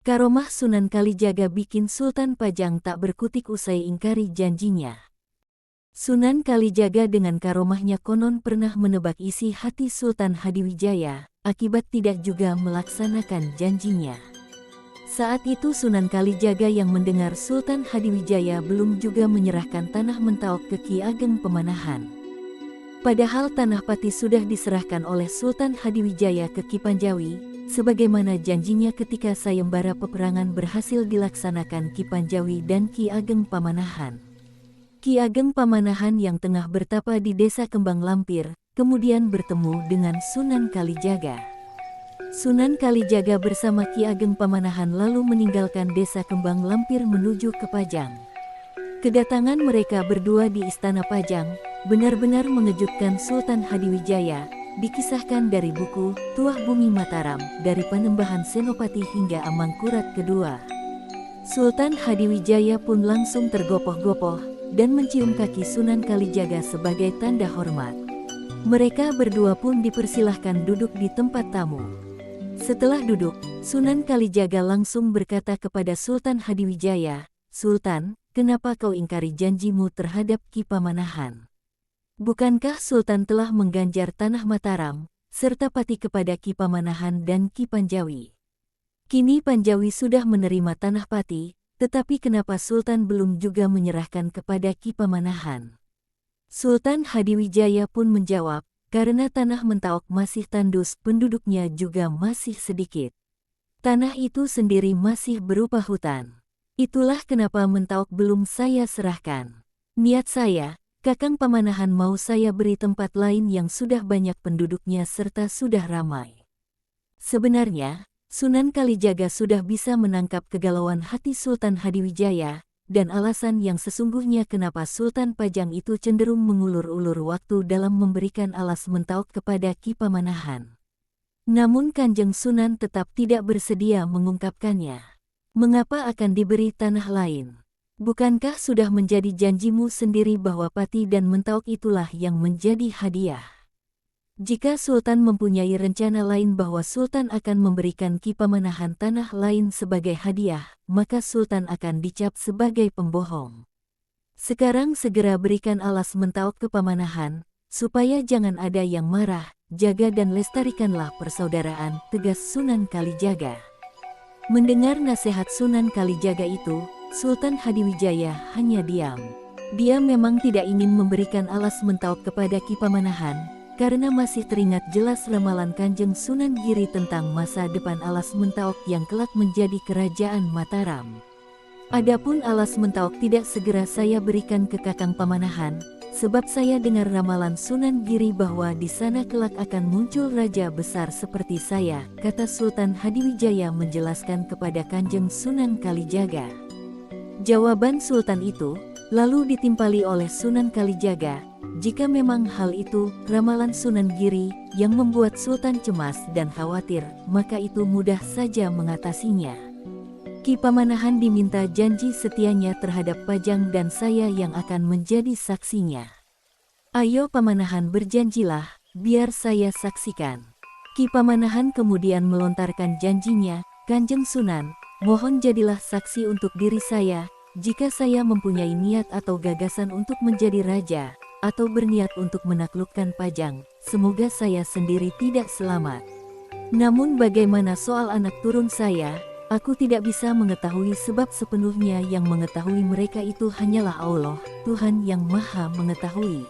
Karomah Sunan Kalijaga bikin Sultan Pajang tak berkutik usai ingkari janjinya. Sunan Kalijaga dengan karomahnya konon pernah menebak isi hati Sultan Hadiwijaya, akibat tidak juga melaksanakan janjinya. Saat itu Sunan Kalijaga yang mendengar Sultan Hadiwijaya belum juga menyerahkan tanah Mentaok ke Ki Ageng Pamanahan. Padahal tanah Pati sudah diserahkan oleh Sultan Hadiwijaya ke Ki Panjawi, sebagaimana janjinya ketika sayembara peperangan berhasil dilaksanakan Ki Panjawi dan Ki Ageng Pamanahan. Ki Ageng Pamanahan yang tengah bertapa di desa Kembang Lampir, kemudian bertemu dengan Sunan Kalijaga. Sunan Kalijaga bersama Ki Ageng Pamanahan lalu meninggalkan desa Kembang Lampir menuju ke Pajang. Kedatangan mereka berdua di Istana Pajang benar-benar mengejutkan Sultan Hadiwijaya, dikisahkan dari buku Tuah Bumi Mataram, dari Panembahan Senopati hingga Amangkurat kedua. Sultan Hadiwijaya pun langsung tergopoh-gopoh dan mencium kaki Sunan Kalijaga sebagai tanda hormat. Mereka berdua pun dipersilahkan duduk di tempat tamu. Setelah duduk, Sunan Kalijaga langsung berkata kepada Sultan Hadiwijaya, "Sultan, kenapa kau ingkari janjimu terhadap Ki Pamanahan? Bukankah Sultan telah mengganjar tanah Mataram, serta Pati kepada Ki Pamanahan dan Ki Panjawi? Kini Panjawi sudah menerima tanah Pati, tetapi kenapa Sultan belum juga menyerahkan kepada Ki Pamanahan?" Sultan Hadiwijaya pun menjawab, "Karena tanah Mentaok masih tandus, penduduknya juga masih sedikit. Tanah itu sendiri masih berupa hutan. Itulah kenapa Mentaok belum saya serahkan. Niat saya, Kakang Pamanahan mau saya beri tempat lain yang sudah banyak penduduknya serta sudah ramai." Sebenarnya, Sunan Kalijaga sudah bisa menangkap kegalauan hati Sultan Hadiwijaya, dan alasan yang sesungguhnya kenapa Sultan Pajang itu cenderung mengulur-ulur waktu dalam memberikan alas Mentaok kepada Ki Pamanahan. Namun Kanjeng Sunan tetap tidak bersedia mengungkapkannya. "Mengapa akan diberi tanah lain? Bukankah sudah menjadi janjimu sendiri bahwa Pati dan Mentaok itulah yang menjadi hadiah? Jika Sultan mempunyai rencana lain bahwa Sultan akan memberikan Ki Pamanahan tanah lain sebagai hadiah, maka Sultan akan dicap sebagai pembohong. Sekarang segera berikan alas Mentaok ke Pamanahan, supaya jangan ada yang marah, jaga dan lestarikanlah persaudaraan," tegas Sunan Kalijaga. Mendengar nasihat Sunan Kalijaga itu, Sultan Hadiwijaya hanya diam. Dia memang tidak ingin memberikan alas Mentaok kepada Ki Pamanahan, karena masih teringat jelas ramalan Kanjeng Sunan Giri tentang masa depan alas Mentaok yang kelak menjadi kerajaan Mataram. "Adapun alas Mentaok tidak segera saya berikan ke Kakang Pamanahan, sebab saya dengar ramalan Sunan Giri bahwa di sana kelak akan muncul raja besar seperti saya," kata Sultan Hadiwijaya menjelaskan kepada Kanjeng Sunan Kalijaga. Jawaban Sultan itu lalu ditimpali oleh Sunan Kalijaga, jika memang hal itu ramalan Sunan Giri yang membuat Sultan cemas dan khawatir, maka itu mudah saja mengatasinya. Ki Pamanahan diminta janji setianya terhadap Pajang dan saya yang akan menjadi saksinya. Ayo Pamanahan berjanjilah, biar saya saksikan." Ki Pamanahan kemudian melontarkan janjinya, "Kanjeng Sunan, mohon jadilah saksi untuk diri saya, jika saya mempunyai niat atau gagasan untuk menjadi raja, atau berniat untuk menaklukkan Pajang, semoga saya sendiri tidak selamat. Namun bagaimana soal anak turun saya, aku tidak bisa mengetahui sebab sepenuhnya yang mengetahui mereka itu hanyalah Allah, Tuhan yang Maha Mengetahui.